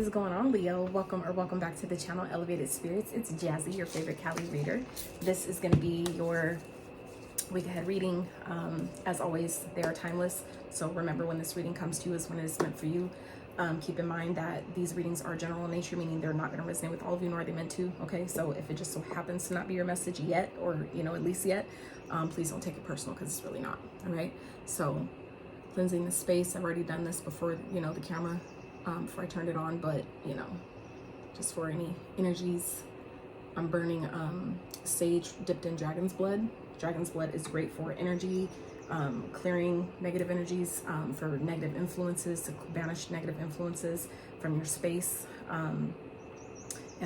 is going on, Leo? Welcome back to the channel, Elevated Spirits. It's Jazzy, your favorite Cali reader. This is going to be your week ahead reading. As always, they are timeless, so remember, when this reading comes to you is when it is meant for you. Keep in mind that these readings are general in nature, meaning they're not going to resonate with all of you, nor are they meant to. Okay, so if it just so happens to not be your message yet, or at least yet, please don't take it personal, because it's really not. All right, so cleansing the space. I've already done this before, the camera, before I turned it on, but just for any energies, I'm burning sage dipped in dragon's blood. Dragon's blood is great for energy, clearing negative energies, for negative influences, to banish negative influences from your space, and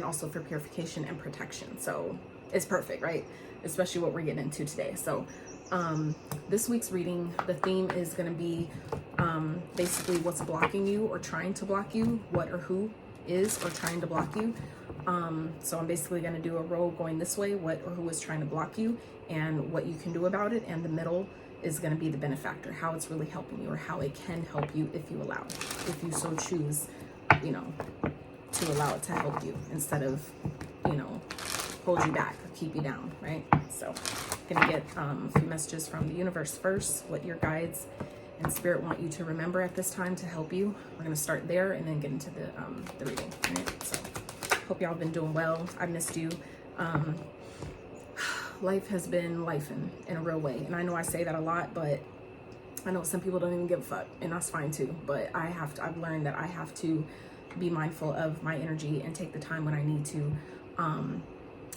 also for purification and protection. So it's perfect, right? Especially what we're getting into today. So this week's reading, the theme is going to be basically what's blocking you or trying to block you, what or who is or trying to block you. So I'm basically going to do a row going this way, what or who is trying to block you and what you can do about it. And the middle is going to be the benefactor, how it's really helping you or how it can help you if you allow it, if you so choose, to allow it to help you instead of, hold you back or keep you down, right? So I'm going to get a few messages from the universe first, what your guides and spirit want you to remember at this time to help you. We're going to start there and then get into the reading, right? So hope y'all been doing well. I missed you. Life has been lifing in a real way, and I know I say that a lot, but I know some people don't even give a fuck, and that's fine too. But I've learned that I have to be mindful of my energy and take the time when I need to.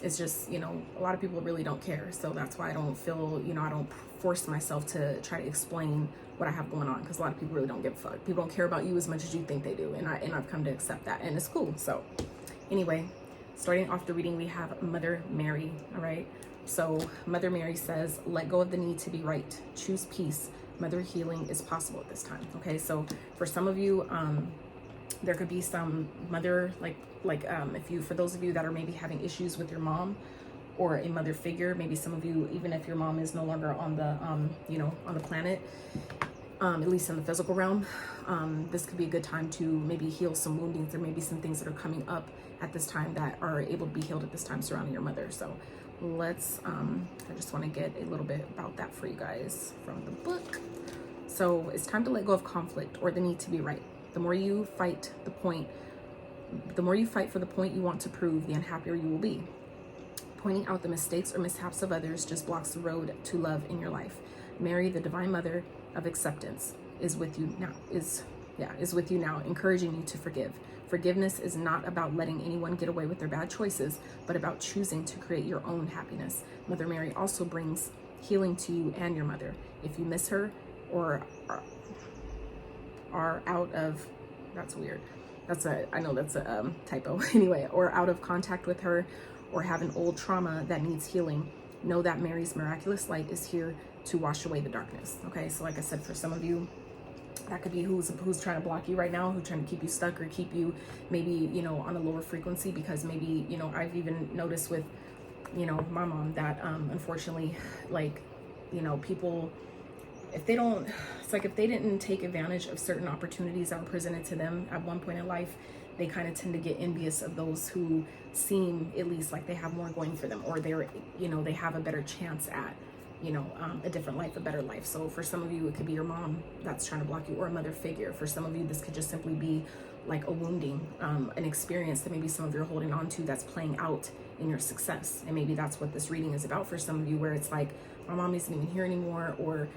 It's just, a lot of people really don't care, so that's why I don't feel, I don't force myself to try to explain what I have going on, because a lot of people really don't give a fuck. People don't care about you as much as you think they do, and I've come to accept that, and it's cool. So anyway, starting off the reading, we have Mother Mary. All right, so Mother Mary says, let go of the need to be right, choose peace. Mother healing is possible at this time. Okay, so for some of you, there could be some mother, for those of you that are maybe having issues with your mom or a mother figure, maybe some of you, even if your mom is no longer on the on the planet, at least in the physical realm, this could be a good time to maybe heal some woundings. There may be some things that are coming up at this time that are able to be healed at this time surrounding your mother. So let's I just want to get a little bit about that for you guys from the book. So it's time to let go of conflict or the need to be right. The more you fight for the point you want to prove, the unhappier you will be. Pointing out the mistakes or mishaps of others just blocks the road to love in your life. Mary, the divine mother of acceptance, is with you now, encouraging you to forgive. Forgiveness is not about letting anyone get away with their bad choices, but about choosing to create your own happiness. Mother Mary also brings healing to you and your mother. If you miss her or are out of, that's weird. I know that's a typo. Anyway, or out of contact with her or have an old trauma that needs healing, know that Mary's miraculous light is here to wash away the darkness. Okay, so like I said, for some of you, that could be who's trying to block you right now, who's trying to keep you stuck or keep you maybe, on a lower frequency, because maybe, I've even noticed with, my mom that unfortunately, people, if they didn't take advantage of certain opportunities that were presented to them at one point in life, they kind of tend to get envious of those who seem at least like they have more going for them, or they're, they have a better chance at, a different life, a better life. So for some of you, it could be your mom that's trying to block you, or a mother figure. For some of you, this could just simply be like a wounding, an experience that maybe some of you are holding on to that's playing out in your success. And maybe that's what this reading is about for some of you, where it's like, my mom isn't even here anymore, or,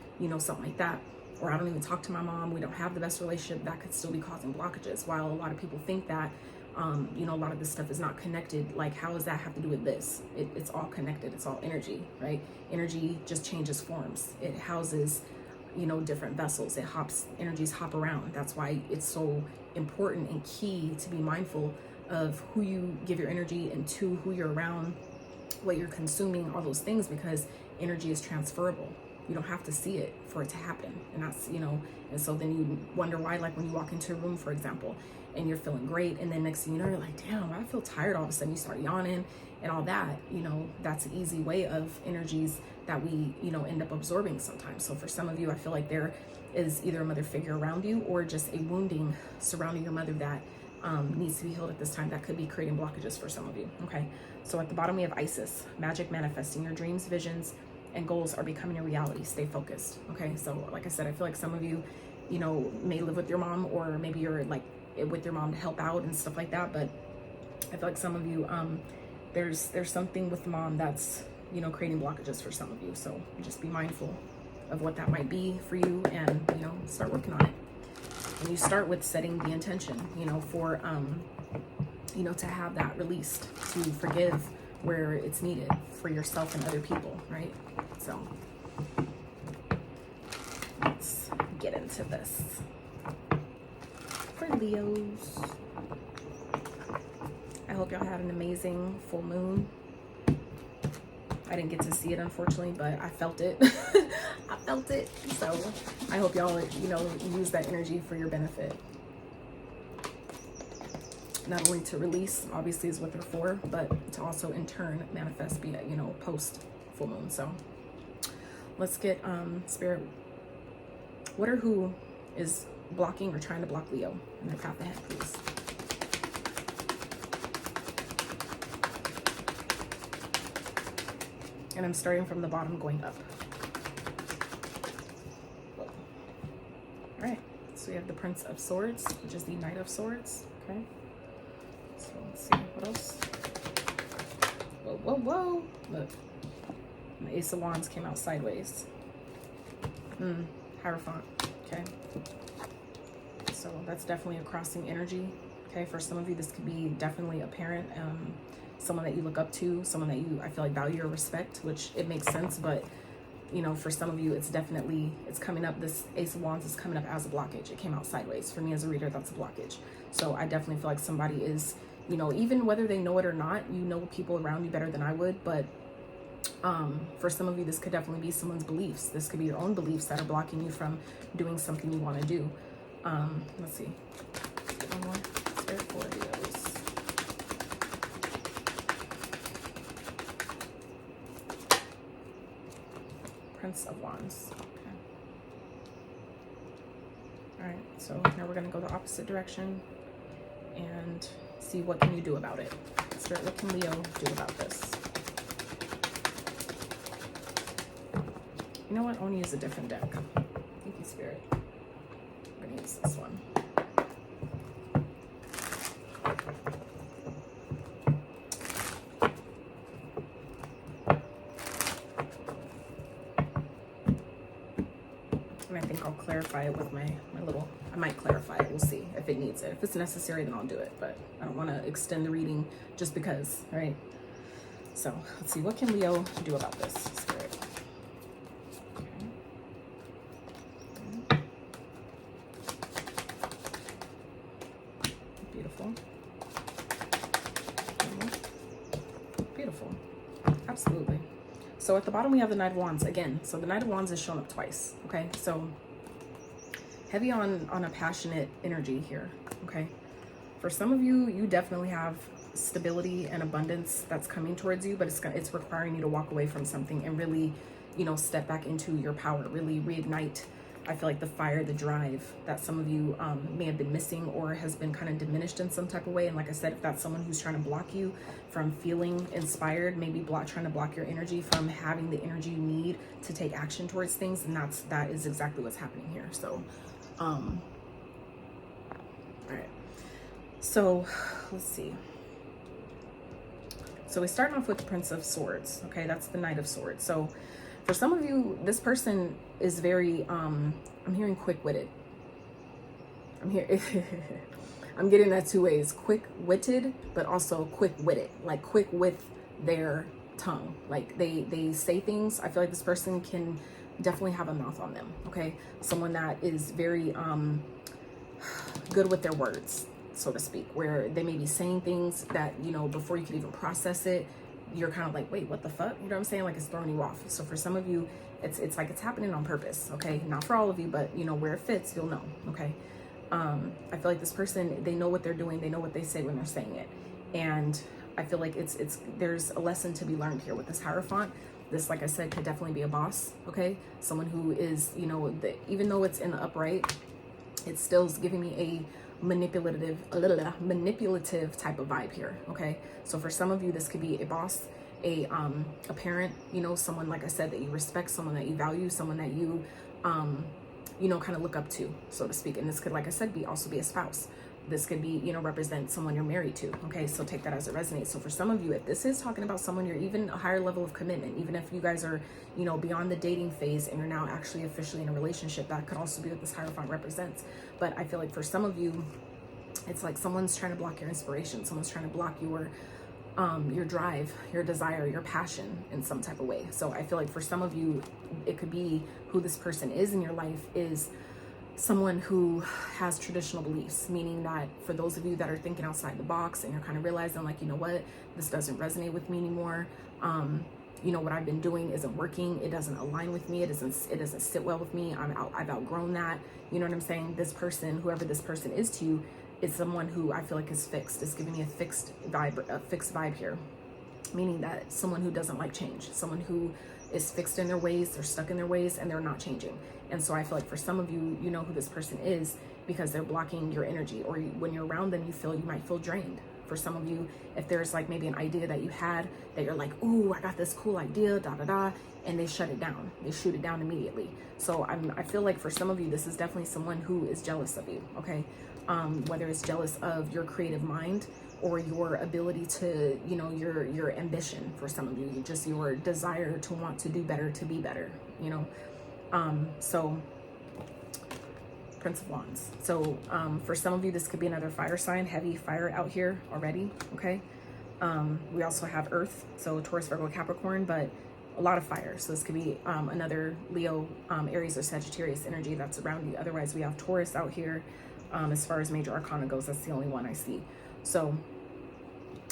something like that. Or I don't even talk to my mom. We don't have the best relationship. That could still be causing blockages. While a lot of people think that, a lot of this stuff is not connected. Like, how does that have to do with this? It's all connected. It's all energy, right? Energy just changes forms. It houses, different vessels. Energies hop around. That's why it's so important and key to be mindful of who you give your energy and to, who you're around, what you're consuming, all those things, because energy is transferable. You don't have to see it for it to happen. And that's, and so then you wonder why, like when you walk into a room, for example, and you're feeling great, and then next thing you know, you're like, damn, I feel tired. All of a sudden you start yawning and all that, that's an easy way of energies that we, end up absorbing sometimes. So for some of you, I feel like there is either a mother figure around you or just a wounding surrounding your mother that needs to be healed at this time. That could be creating blockages for some of you. Okay, so at the bottom we have Isis, magic manifesting. Your dreams, visions, and goals are becoming a reality. Stay focused. Okay, so like I said, I feel like some of you, you know, may live with your mom, or maybe you're like with your mom to help out and stuff like that. But I feel like some of you, there's something with mom that's, you know, creating blockages for some of you. So just be mindful of what that might be for you, and, you know, start working on it. And you start with setting the intention, you know, for, you know, to have that released, to forgive where it's needed for yourself and other people, right? So let's get into this. For Leos, I hope y'all had an amazing full moon. I didn't get to see it, unfortunately, but I felt it. I felt it. So I hope y'all, you know, use that energy for your benefit. Not only to release, obviously, is what they're for, but to also in turn manifest, be you know, post full moon. So let's get Spirit. What or who is blocking or trying to block Leo in their path ahead, please? And I'm starting from the bottom going up. All right, so we have the Prince of Swords, which is the Knight of Swords. Okay, so let's see what else. Whoa, whoa, whoa! Look, the Ace of Wands came out sideways. Hierophant. Okay, so that's definitely a crossing energy. Okay, for some of you, this could be definitely a parent, someone that you look up to, someone that you, I feel like, value or respect, which it makes sense. But, you know, for some of you, it's definitely, it's coming up, this Ace of Wands is coming up as a blockage. It came out sideways. For me as a reader, that's a blockage. So I definitely feel like somebody is, you know, even whether they know it or not, you know people around you better than I would. But for some of you, this could definitely be someone's beliefs. This could be your own beliefs that are blocking you from doing something you want to do. Let's see. One more. Spirit for Leos. Prince of Wands. Okay. All right, so now we're going to go the opposite direction and see what can you do about it. Spirit, what can Leo do about this? You know what? I want to use a different deck. Thank you, Spirit. I'm going to use this one. And I think I'll clarify it with my little, I might clarify it. We'll see if it needs it. If it's necessary, then I'll do it. But I don't want to extend the reading just because, right? So let's see. What can Leo do about this, Spirit? Beautiful. Beautiful. Absolutely. So at the bottom, we have the Knight of Wands again. So the Knight of Wands is shown up twice. Okay. So heavy on a passionate energy here. Okay. For some of you, you definitely have stability and abundance that's coming towards you, but it's requiring you to walk away from something and really, you know, step back into your power, really reignite, I feel like, the fire, the drive that some of you may have been missing or has been kind of diminished in some type of way. And like I said, if that's someone who's trying to block you from feeling inspired, maybe trying to block your energy from having the energy you need to take action towards things, and that is exactly what's happening here. So, all right. So let's see. So we're starting off with the Prince of Swords. Okay, that's the Knight of Swords. So for some of you, this person is very, I'm hearing quick-witted. I'm getting that two ways. Quick-witted, but also quick-witted. Like quick with their tongue. Like they say things. I feel like this person can definitely have a mouth on them. Okay, someone that is very good with their words, so to speak, where they may be saying things that, you know, before you can even process it, you're kind of like, wait, what the fuck? You know what I'm saying? Like, it's throwing you off. So for some of you, it's like it's happening on purpose. Okay, not for all of you, but you know, where it fits, you'll know. Okay. I feel like this person, they know what they're doing. They know what they say when they're saying it. And I feel like there's a lesson to be learned here with this Hierophant. This, like I said, could definitely be a boss. Okay, someone who is, you know, even though it's in the upright, it still is giving me manipulative type of vibe here. Okay, so for some of you, this could be a boss, a parent, you know, someone, like I said, that you respect, someone that you value, someone that you you know, kind of look up to, so to speak. And this could, like I said, also be a spouse. This could be, you know, represent someone you're married to. Okay, so take that as it resonates. So for some of you, if this is talking about someone you're even a higher level of commitment, even if you guys are, you know, beyond the dating phase and you're now actually officially in a relationship, that could also be what this Hierophant represents. But I feel like for some of you, it's like someone's trying to block your inspiration. Someone's trying to block your drive, your desire, your passion in some type of way. So I feel like for some of you, it could be who this person is in your life is someone who has traditional beliefs, meaning that for those of you that are thinking outside the box and you're kind of realizing, like, you know what, this doesn't resonate with me anymore. You know, what I've been doing isn't working. It doesn't align with me. It doesn't sit well with me. I've outgrown that. You know what I'm saying? This person, whoever this person is to you, is someone who I feel like is fixed. It's giving me a fixed vibe here, meaning that someone who doesn't like change, someone who is fixed in their ways, they're stuck in their ways and they're not changing. And so I feel like for some of you, you know who this person is because they're blocking your energy, or when you're around them, you might feel drained. For some of you, if there's like maybe an idea that you had that you're like, ooh, I got this cool idea, and they shut it down. They shoot it down immediately. So I feel like for some of you, this is definitely someone who is jealous of you, okay? Whether it's jealous of your creative mind or your ability to, you know, your ambition. For some of you, just your desire to want to do better, to be better, you know? So Prince of Wands. So for some of you, this could be another fire sign, heavy fire out here already, okay? We also have Earth, so Taurus, Virgo, Capricorn, but a lot of fire. So this could be another Leo, Aries, or Sagittarius energy that's around you. Otherwise, we have Taurus out here. As far as major arcana goes, that's the only one I see. So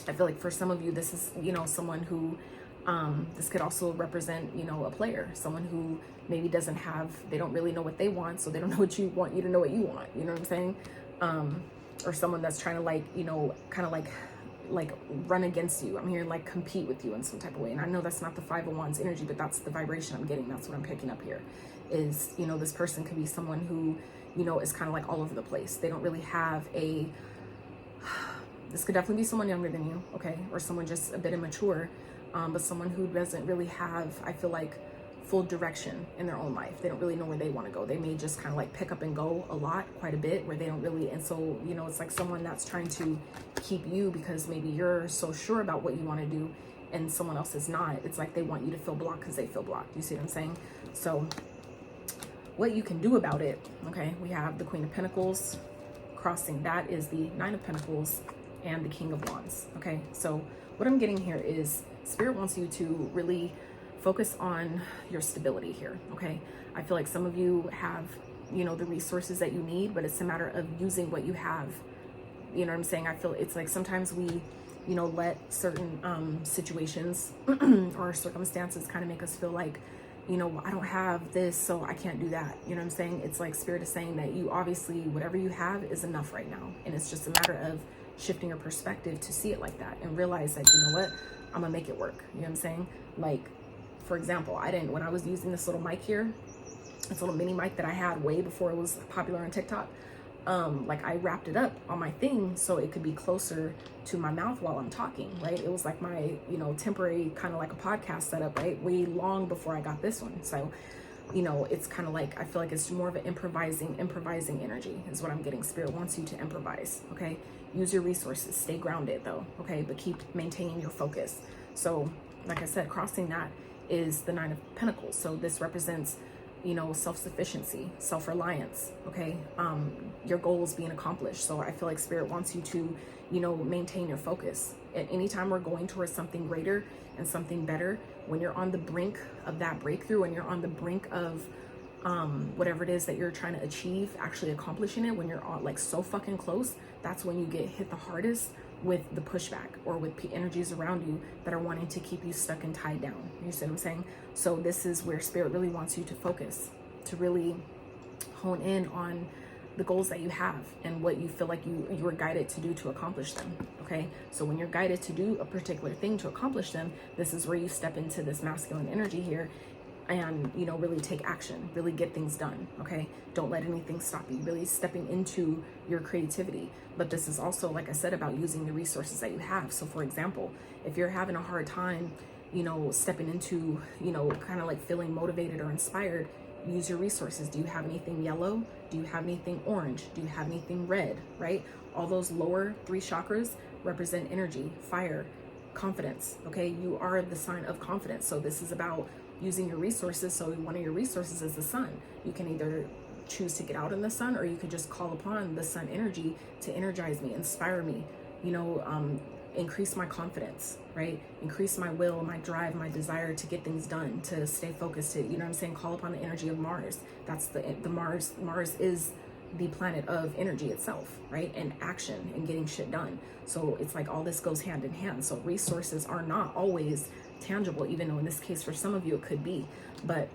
I feel like for some of you, this is, you know, someone who, this could also represent, you know, a player, someone who maybe they don't really know what they want, so they don't know what you want you to know what you want, you know what I'm saying? Or someone that's trying to, like, you know, kind of like run against you. I'm hearing like compete with you in some type of way. And I know that's not the Five of Wands energy, but that's the vibration I'm getting. That's what I'm picking up here is, you know, this person could be someone who, you know, is kind of like all over the place. They don't really have this could definitely be someone younger than you, okay? Or someone just a bit immature, but someone who doesn't really have, I feel like, full direction in their own life. They don't really know where they want to go. They may just kind of like pick up and go a lot, quite a bit, where they don't really, and so, you know, it's like someone that's trying to keep you because maybe you're so sure about what you want to do and someone else is not. It's like they want you to feel blocked because they feel blocked. You see what I'm saying? So what you can do about it, okay, we have the Queen of Pentacles. Crossing that is the Nine of Pentacles and the King of Wands, okay? So what I'm getting here is Spirit wants you to really focus on your stability here, okay? I feel like some of you have, you know, the resources that you need, but it's a matter of using what you have. You know what I'm saying? I feel it's like sometimes we, you know, let certain situations or circumstances kind of make us feel like, you know, I don't have this, so I can't do that. You know what I'm saying? It's like Spirit is saying that you obviously, whatever you have is enough right now. And it's just a matter of shifting your perspective to see it like that and realize that, you know what, I'm gonna make it work. You know what I'm saying? Like, for example, when I was using this little mic here, this little mini mic that I had way before it was popular on TikTok, like I wrapped it up on my thing so it could be closer to my mouth while I'm talking, right? It was like my, you know, temporary kind of like a podcast setup, right? Way long before I got this one. So, you know, it's kind of like, I feel like it's more of an improvising energy is what I'm getting. Spirit wants you to improvise, okay? Use your resources, stay grounded though, okay? But keep maintaining your focus. So like I said, crossing that is the Nine of Pentacles. So this represents, you know, self-sufficiency, self-reliance, okay? Your goals being accomplished. So I feel like Spirit wants you to, you know, maintain your focus. At any time we're going towards something greater and something better, when you're on the brink of that breakthrough and you're on the brink of whatever it is that you're trying to achieve, actually accomplishing it, when you're on, like, so fucking close, that's when you get hit the hardest with the pushback or with energies around you that are wanting to keep you stuck and tied down. You see what I'm saying? So this is where Spirit really wants you to focus, to really hone in on the goals that you have and what you feel like you were guided to do to accomplish them, okay? So when you're guided to do a particular thing to accomplish them, this is where you step into this masculine energy here and, you know, really take action, really get things done. Okay. Don't let anything stop you, really stepping into your creativity. But this is also, like I said, about using the resources that you have. So for example, if you're having a hard time, you know, stepping into, you know, kind of like feeling motivated or inspired, use your resources. Do you have anything yellow? Do you have anything orange? Do you have anything red? Right? All those lower 3 chakras represent energy, fire, confidence. Okay. You are the sign of confidence. So this is about using your resources. So one of your resources is the sun. You can either choose to get out in the sun, or you could just call upon the sun energy to energize me, inspire me, you know, increase my confidence, right? Increase my will, my drive, my desire to get things done, to stay focused, to, you know what I'm saying? Call upon the energy of Mars. That's the Mars. Mars is the planet of energy itself, right? And action and getting shit done. So it's like all this goes hand in hand. So resources are not always tangible, even though in this case for some of you it could be. But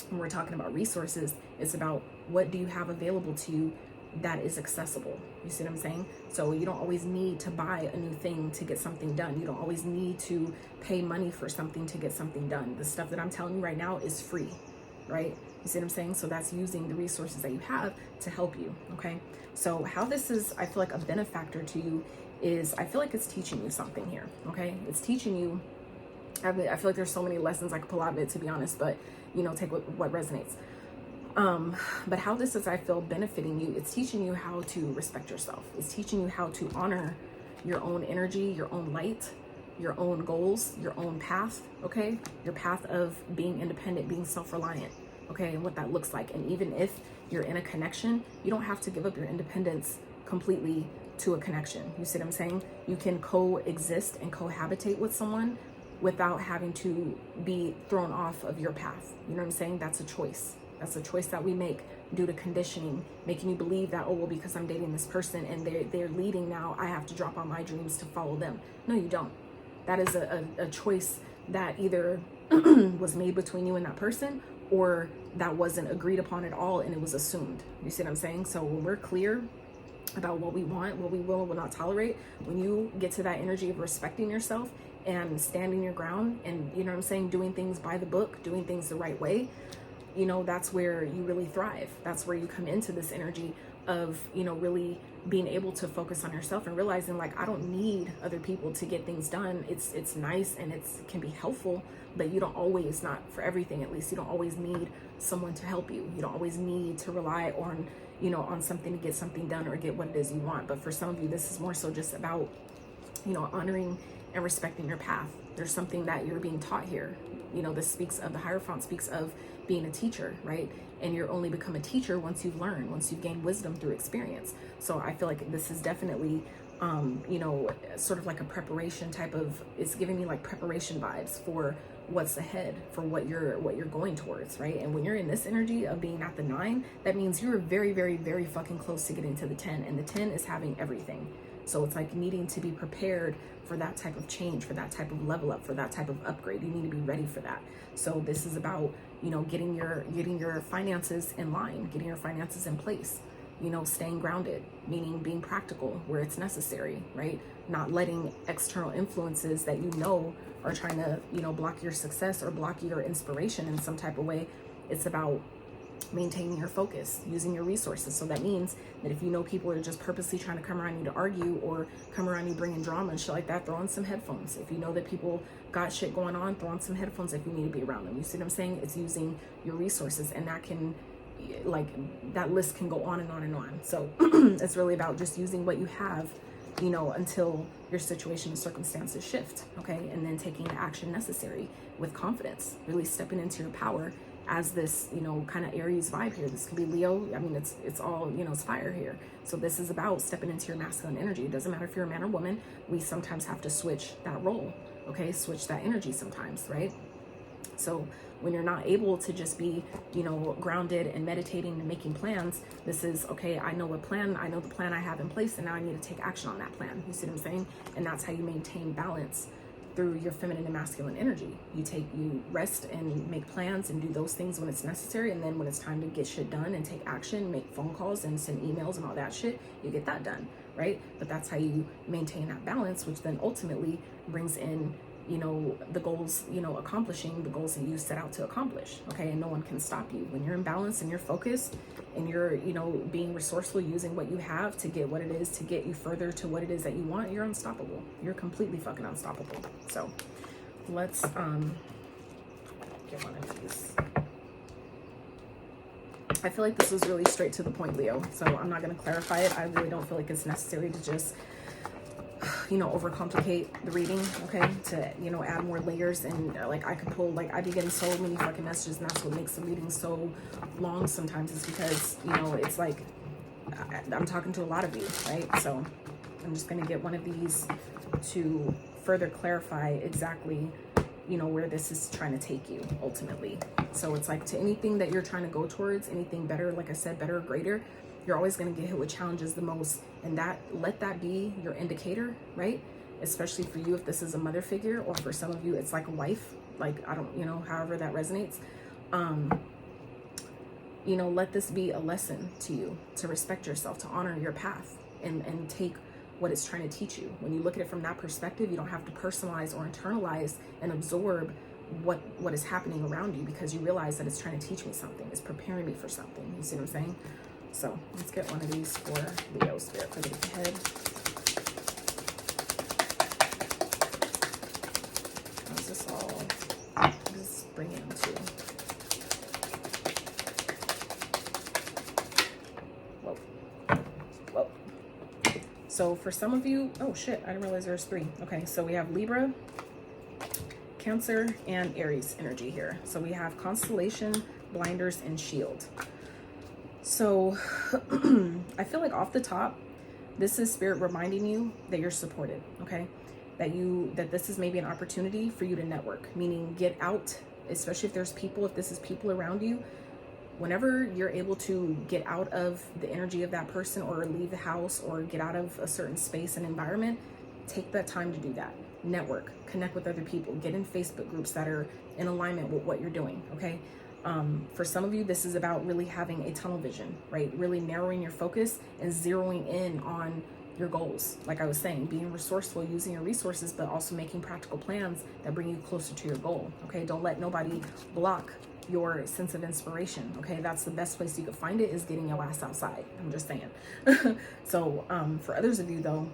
when we're talking about resources, it's about what do you have available to you that is accessible. You see what I'm saying? So you don't always need to buy a new thing to get something done. You don't always need to pay money for something to get something done. The stuff that I'm telling you right now is free, right? You see what I'm saying? So that's using the resources that you have to help you. Okay. So how this is, I feel like, a benefactor to you is, I feel like it's teaching you something here. Okay. It's teaching you, I feel like there's so many lessons I could pull out of it, to be honest, but, you know, take what resonates. But how this is, I feel, benefiting you, it's teaching you how to respect yourself. It's teaching you how to honor your own energy, your own light, your own goals, your own path. Okay. Your path of being independent, being self-reliant. Okay. And what that looks like. And even if you're in a connection, you don't have to give up your independence completely to a connection. You see what I'm saying? You can coexist and cohabitate with someone without having to be thrown off of your path. You know what I'm saying? That's a choice. That's a choice that we make due to conditioning, making you believe that, oh, well, because I'm dating this person and they're leading now, I have to drop all my dreams to follow them. No, you don't. That is a choice that either was made between you and that person, or that wasn't agreed upon at all and it was assumed. You see what I'm saying? So when we're clear about what we want, what we will and will not tolerate, when you get to that energy of respecting yourself and standing your ground and, you know what I'm saying, doing things by the book, doing things the right way, you know, that's where you really thrive. That's where you come into this energy of, you know, really being able to focus on yourself and realizing, like, I don't need other people to get things done. It's nice and can be helpful, but you don't always, not for everything at least, you don't always need someone to help you. You don't always need to rely on, you know, on something to get something done or get what it is you want. But for some of you, this is more so just about, you know, honoring and respecting your path. There's something that you're being taught here. You know, this speaks of, the Hierophant speaks of being a teacher, right? And you're only become a teacher once you've learned, once you've gained wisdom through experience. So I feel like this is definitely, you know, sort of like a preparation type of, it's giving me like preparation vibes for what's ahead, for what you're going towards, right? And when you're in this energy of being at the 9, that means you're very, very, very fucking close to getting to the 10, and the 10 is having everything. So it's like needing to be prepared for that type of change, for that type of level up, for that type of upgrade. You need to be ready for that. So this is about, you know, getting your finances in line, getting your finances in place, you know, staying grounded, meaning being practical where it's necessary, right? Not letting external influences that you know are trying to, you know, block your success or block your inspiration in some type of way. It's about maintaining your focus, using your resources. So that means that if you know people are just purposely trying to come around you to argue or come around you bringing drama and shit like that, throw on some headphones. If you know that people got shit going on, throw on some headphones if you need to be around them. You see what I'm saying? It's using your resources, and that can, like, that list can go on and on and on. So it's really about just using what you have, you know, until your situation and circumstances shift, okay? And then taking the action necessary with confidence, really stepping into your power as this, you know, kind of Aries vibe here. This could be Leo. I mean, it's all, you know, it's fire here. So this is about stepping into your masculine energy. It doesn't matter if you're a man or woman. We sometimes have to switch that role, okay? Switch that energy sometimes, right? So when you're not able to just be, you know, grounded and meditating and making plans, this is, okay, I know the plan I have in place, and now I need to take action on that plan. You see what I'm saying? And that's how you maintain balance through your feminine and masculine energy. You rest and make plans and do those things when it's necessary, and then when it's time to get shit done and take action, make phone calls and send emails and all that shit, you get that done, right? But that's how you maintain that balance, which then ultimately brings in you know, the goals, you know, accomplishing the goals that you set out to accomplish. Okay. And no one can stop you when you're in balance and you're focused and you're, you know, being resourceful, using what you have to get what it is to get you further to what it is that you want. You're unstoppable. You're completely fucking unstoppable. So let's get one of these. I feel like this was really straight to the point, Leo, so I'm not going to clarify it. I really don't feel like it's necessary to just, you know, overcomplicate the reading, okay, to, you know, add more layers. And like I could pull, like I'd be getting so many fucking messages, and that's what makes the reading so long sometimes, is because, you know, it's like I'm talking to a lot of you, right? So I'm just going to get one of these to further clarify exactly, you know, where this is trying to take you ultimately. So it's like, to anything that you're trying to go towards, anything better, like I said, better or greater, you're always going to get hit with challenges the most. And that, let that be your indicator, right? Especially for you, if this is a mother figure, or for some of you, it's like a wife, like, I don't, you know, however that resonates. You know, let this be a lesson to you, to respect yourself, to honor your path, and take what it's trying to teach you. When you look at it from that perspective, you don't have to personalize or internalize and absorb what is happening around you, because you realize that it's trying to teach me something, it's preparing me for something. You see what I'm saying? So let's get one of these for Leo spirit for the week ahead. How's this all? Just bring it into. Whoa. Whoa. So for some of you, oh shit, I didn't realize there's 3. Okay, so we have Libra, Cancer, and Aries energy here. So we have constellation, blinders, and shield. So I feel like off the top, this is spirit reminding you that you're supported, okay? That this is maybe an opportunity for you to network, meaning get out, especially if there's people, if this is people around you. Whenever you're able to get out of the energy of that person, or leave the house, or get out of a certain space and environment, take that time to do that. Network, connect with other people, get in Facebook groups that are in alignment with what you're doing, okay? For some of you, this is about really having a tunnel vision, right? Really narrowing your focus and zeroing in on your goals. Like I was saying, being resourceful, using your resources, but also making practical plans that bring you closer to your goal, okay? Don't let nobody block your sense of inspiration, okay? That's the best place you could find it, is getting your ass outside. I'm just saying. So for others of you though,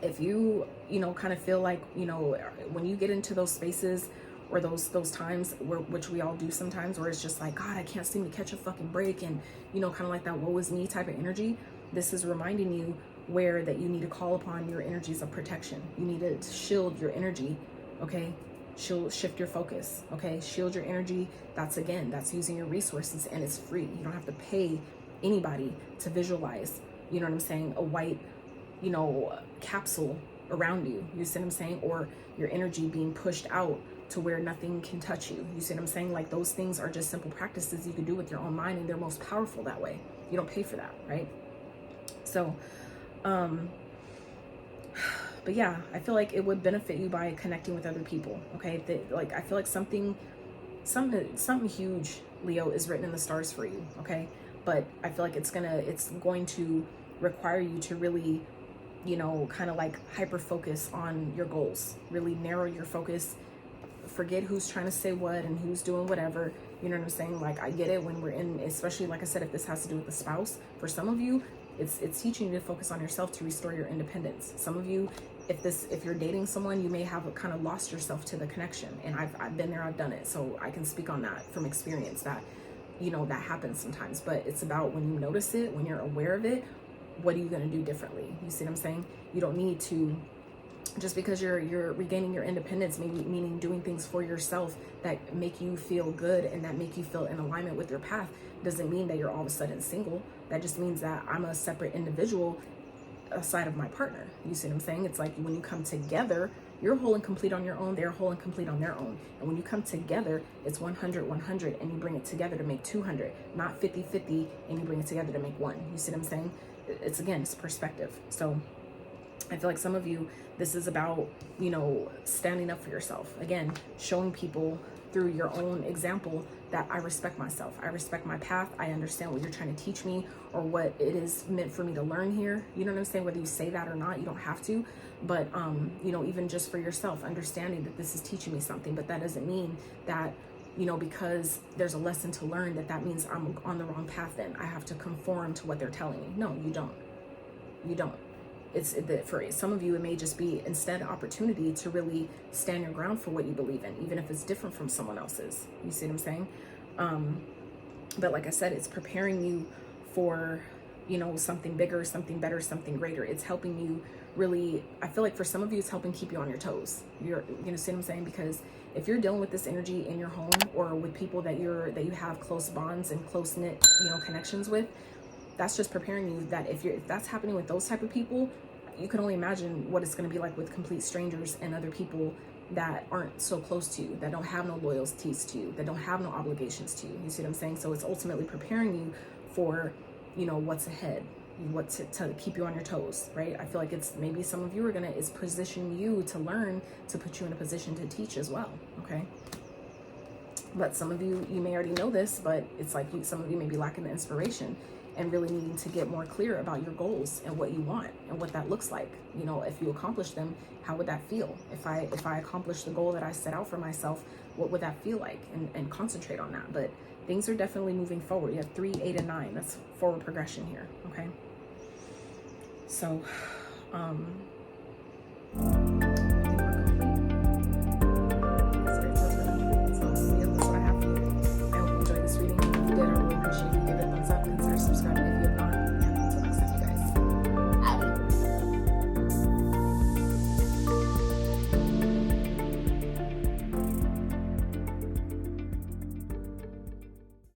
if you, you know, kind of feel like, you know, when you get into those spaces, or those times which we all do sometimes, where it's just like, God, I can't seem to catch a fucking break, and, you know, kind of like that woe is me type of energy, this is reminding you where that you need to call upon your energies of protection. You need to shield your energy, okay? Shift your focus, okay? Shield your energy. That's using your resources, and it's free. You don't have to pay anybody to visualize, you know what I'm saying, a white, you know, capsule around you. You see what I'm saying? Or your energy being pushed out to where nothing can touch you. You see what I'm saying? Like, those things are just simple practices you can do with your own mind, and they're most powerful that way. You don't pay for that, right? So, but yeah, I feel like it would benefit you by connecting with other people, okay? Like, I feel like something huge, Leo, is written in the stars for you, okay? But I feel like it's going to require you to really, you know, kind of like hyper focus on your goals, really narrow your focus. Forget who's trying to say what and who's doing whatever. You know what I'm saying? Like, I get it when we're in, especially like I said, if this has to do with the spouse, for some of you, it's teaching you to focus on yourself, to restore your independence. Some of you, if you're dating someone, you may have kind of lost yourself to the connection. And I've been there, I've done it. So I can speak on that from experience, that, you know, that happens sometimes. But it's about, when you notice it, when you're aware of it, what are you going to do differently? You see what I'm saying? You don't need to, just because you're regaining your independence, maybe meaning doing things for yourself that make you feel good and that make you feel in alignment with your path, doesn't mean that you're all of a sudden single. That just means that I'm a separate individual aside of my partner. You see what I'm saying? It's like, when you come together, you're whole and complete on your own, they're whole and complete on their own. And when you come together, it's 100-100, and you bring it together to make 200, not 50-50, and you bring it together to make 1. You see what I'm saying? It's, again, it's perspective. So I feel like some of you, this is about, you know, standing up for yourself. Again, showing people through your own example that I respect myself. I respect my path. I understand what you're trying to teach me or what it is meant for me to learn here. You know what I'm saying? Whether you say that or not, you don't have to. But, you know, even just for yourself, understanding that this is teaching me something. But that doesn't mean that, you know, because there's a lesson to learn, that means I'm on the wrong path then. I have to conform to what they're telling me. No, you don't. You don't. For some of you, it may just be instead opportunity to really stand your ground for what you believe in, even if it's different from someone else's. You see what I'm saying? But like I said, it's preparing you for, you know, something bigger, something better, something greater. It's helping you really, I feel like for some of you, it's helping keep you on your toes. You know, see what I'm saying? Because if you're dealing with this energy in your home or with people that you have close bonds and close knit, you know, connections with, that's just preparing you that if that's happening with those type of people, you can only imagine what it's going to be like with complete strangers and other people that aren't so close to you, that don't have no loyalties to you, that don't have no obligations to you. You see what I'm saying? So it's ultimately preparing you for, you know, what's ahead, what to keep you on your toes, right? I feel like it's maybe some of you are it's position you to learn, to put you in a position to teach as well, okay? But some of you may already know this, but it's like some of you may be lacking the inspiration and really needing to get more clear about your goals and what you want and what that looks like. You know, if you accomplish them, how would that feel? If I accomplish the goal that I set out for myself, what would that feel like? And concentrate on that. But things are definitely moving forward. You have 3, 8, and 9. That's forward progression here, okay? So,